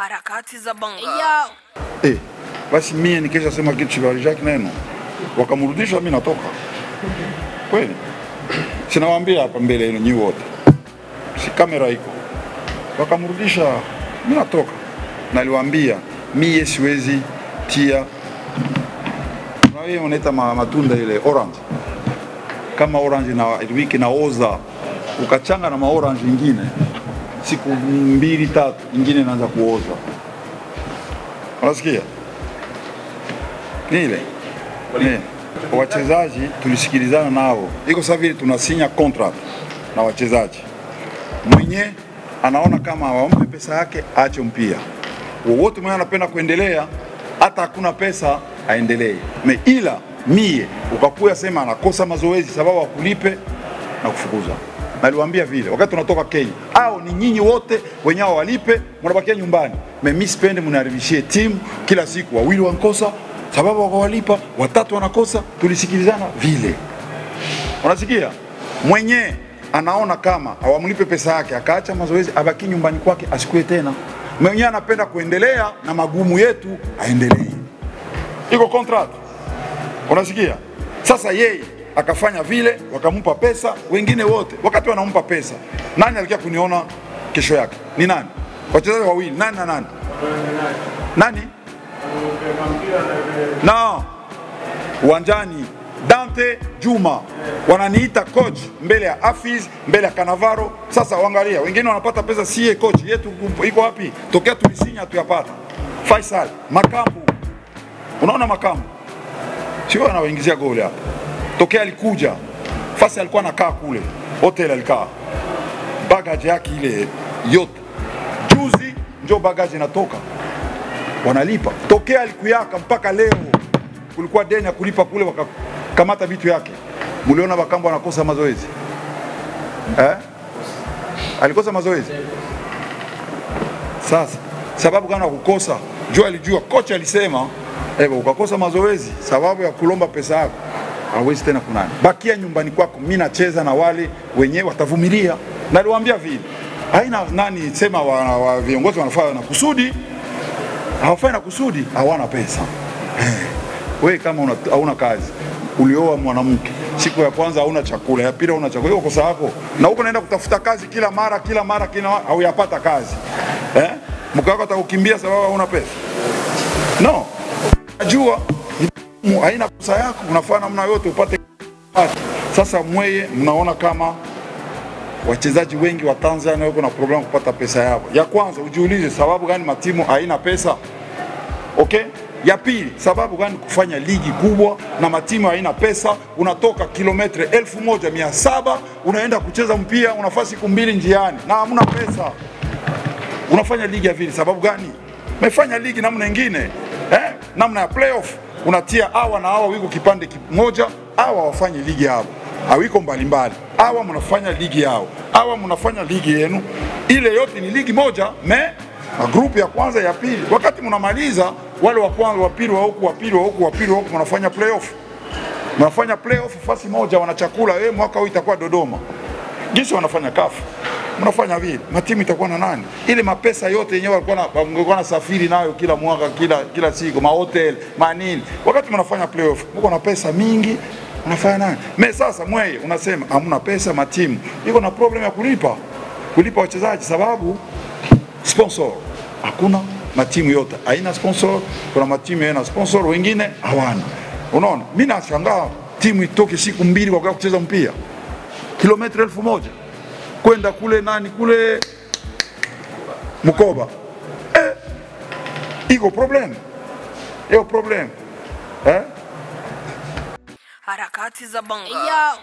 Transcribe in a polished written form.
harakati za banga. Basi mie nikisha sema kitu chibalijaki neno wakamrudisha, mimi natoka kweli. Sinawaambia hapa mbele yenu nyi wote, si kamera iko, wakamrudisha, mimi natoka. Naliwaambia mie siwezi tia na wewe unaita matunda ile orange, kama orange na wiki na oza ukachanga na maorange nyingine, siku 2-3 nyingine inaanza kuoza. Unasikia? Nile wachezaji tulisikilizana nao, iko sawa vile tunasinya contract na wachezaji. Mwenye anaona kama hawampe pesa yake aache mpira. Wowote mwenye anapenda kuendelea hata hakuna pesa aendelee. Ila mie ukakuya sema anakosa mazoezi sababu akulipe na kufukuza. Naliwaambia vile wakati tunatoka Kenya, au ni nyinyi wote wenyao walipe, mnabakia nyumbani. Mimi sipende mnaribishie timu kila siku wawili wankosa sababu wakawalipa, 3 wanakosa. Tulisikilizana vile. Unasikia? Mwenye anaona kama hawamlipe pesa yake akaacha mazoezi, abaki nyumbani kwake, asikue tena. Mwenye anapenda kuendelea na magumu yetu aendelee. Iko contract. Unasikia? Sasa yeye akafanya vile, wakampa pesa, wengine wote wakati wanampa pesa. Nani alikuwa kuniona kesho yake? Ni nani? Wachezaji wawili, nani na nani? Nani? Na uwanjani Dante Juma wananiita coach mbele ya Afiz, mbele ya Kanavaro. Sasa waangalia, wengine wanapata pesa, sie coach yetu iko wapi? Tokea tulisinya tuyapata. Faisal, Makambu. Unaona Makambu? Sio anawaingizia goli hapa. Tokea alikuja, Faisal alikuwa anakaa kule, hotel alikaa. Bagage yake ile yote. Juzi ndio bagage inatoka. Wanalipa. Tokea alikuyaka mpaka leo kulikuwa deni ya kulipa kule, wakakamata vitu yake. Muliona Bakambo anakosa mazoezi? Alikosa mazoezi. Sasa sababu gani kukosa? Jua alijua, kocha alisema ukakosa mazoezi sababu ya kulomba pesa yako, hawezi tena kunani. Bakia nyumbani kwako, mimi nacheza na wale wenyewe watavumilia. Naliwaambia vile. Haina nani sema wa viongozi wanafanya na kusudi. Hawafai na kusudi, hawana pesa. Wewe kama hauna kazi, ulioa mwanamke, siku ya kwanza hauna chakula, ya pili hauna chakula, uko sawa. Na huko naenda kutafuta kazi kila mara au yapata kazi. Mke wako atakukimbia sababu hauna pesa. No. Najua haina pesa yako, unafanya namna yote upate. Sasa mweye mnaona kama wachezaji wengi wa Tanzania wako na problem kupata pesa yao. Ya kwanza ujiulize sababu gani matimu haina pesa. Okay? Ya pili, sababu gani kufanya ligi kubwa na matimu haina pesa? Unatoka kilometre 1700 unaenda kucheza mpira, unafanya siku 2 njiani na hamna pesa. Unafanya ligi ya vile sababu gani? Umefanya ligi namna nyingine, namna ya playoff, unatia hawa na hawa wiko kipande kimoja, hawa wafanye ligi yao. Hawiko mbalimbali. Hawa mnafanya ligi yao, hawa mnafanya ligi yenu. Ile yote ni ligi moja, na group ya kwanza ya pili. Wakati mnamaliza, wale wa kwanza, wa pili, wa huku mnafanya playoff. Mnafanya playoff fasi moja, wanachakula. Mwaka huu itakuwa Dodoma. Jinsi wanafanya kafu. Mnafanya vile. Matimu itakuwa na nani? Ile mapesa yote yenyewe walikuwa na safiri nayo kila mwaka, kila siku, mahotel, manini. Wakati mnafanya playoff, mko na pesa mingi. Unafanya nani? Sasa mweye unasema hamna pesa, matimu iko na problem ya kulipa wachezaji sababu sponsor hakuna. Matimu yote haina sponsor, kuna matimu yana sponsor, wengine hawana. Unaona? Mimi nashangaa timu itoke siku 2 kwa kucheza mpira kilometre 1000 kwenda kule kule Mukoba. Iko problem. Harakati za banga.